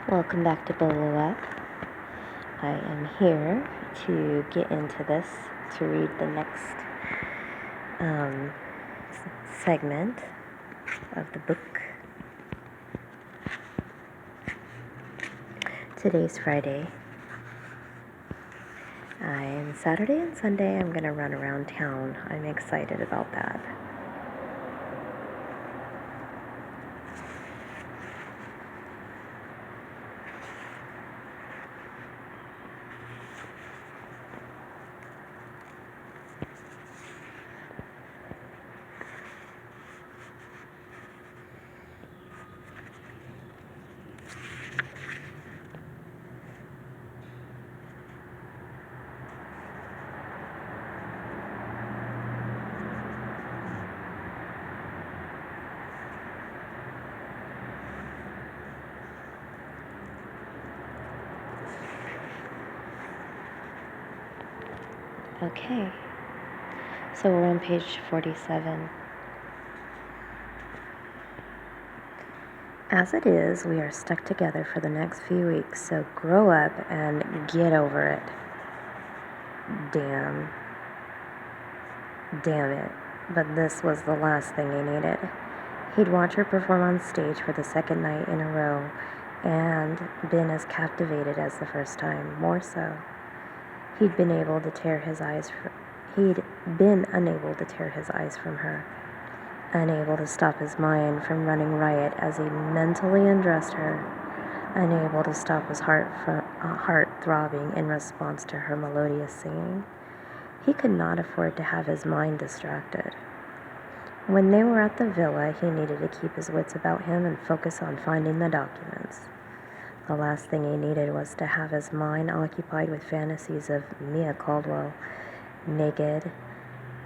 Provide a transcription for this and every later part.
Welcome back to Blow Up. I am here to get into this, to read the next segment of the book. Today's Friday. And Saturday and Sunday I'm going to run around town. I'm excited about that. Okay, so we're on page 47. As it is, we are stuck together for the next few weeks, so grow up and get over it. Damn it. But this was the last thing he needed. He'd watch her perform on stage for the second night in a row and been as captivated as the first time, more so. He'd been unable to tear his eyes from her, unable to stop his mind from running riot as he mentally undressed her, unable to stop his heart throbbing in response to her melodious singing. He could not afford to have his mind distracted. When they were at the villa, he needed to keep his wits about him and focus on finding the documents. The last thing he needed was to have his mind occupied with fantasies of Mia Caldwell, naked,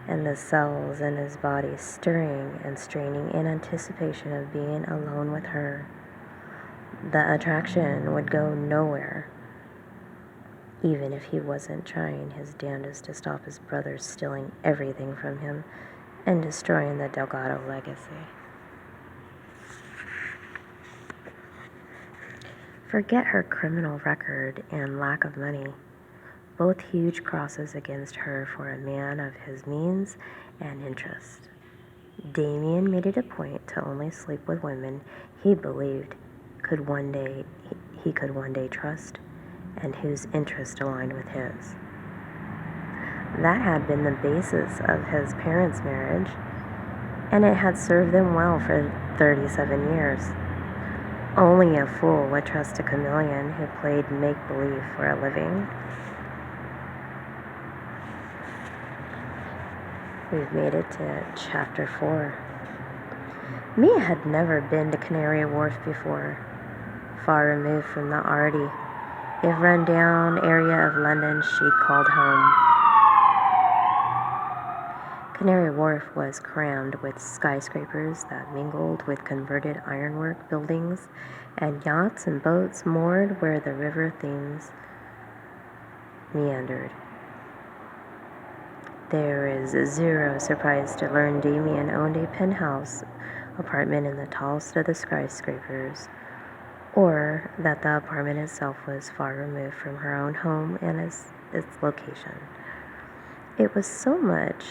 and the cells in his body stirring and straining in anticipation of being alone with her. The attraction would go nowhere, even if he wasn't trying his damnedest to stop his brother stealing everything from him and destroying the Delgado legacy. Forget her criminal record and lack of money, both huge crosses against her for a man of his means and interest. Damien made it a point to only sleep with women he believed he could one day trust and whose interest aligned with his. That had been the basis of his parents' marriage, and it had served them well for 37 years. Only a fool would trust a chameleon who played make-believe for a living. We've made it to chapter 4. Mia had never been to Canary Wharf before, far removed from the arty, if run-down area of London she'd called home. Canary Wharf was crammed with skyscrapers that mingled with converted ironwork buildings and yachts and boats moored where the river Thames meandered. There is zero surprise to learn Damien owned a penthouse apartment in the tallest of the skyscrapers, or that the apartment itself was far removed from her own home and its location. It was so much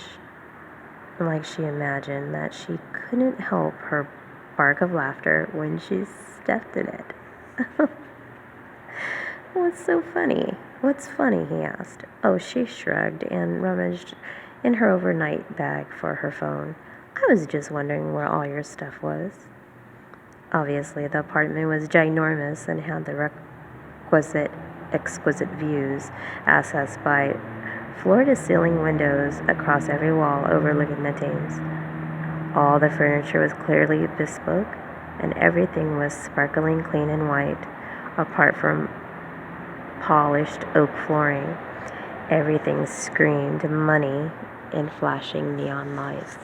like she imagined that she couldn't help her bark of laughter when she stepped in it. What's so funny? What's funny? He asked. Oh, she shrugged and rummaged in her overnight bag for her phone. I was just wondering where all your stuff was. Obviously, the apartment was ginormous and had the exquisite views, accessed by floor-to-ceiling windows across every wall overlooking the Thames. All the furniture was clearly bespoke, and everything was sparkling clean and white, apart from polished oak flooring. Everything screamed money in flashing neon lights.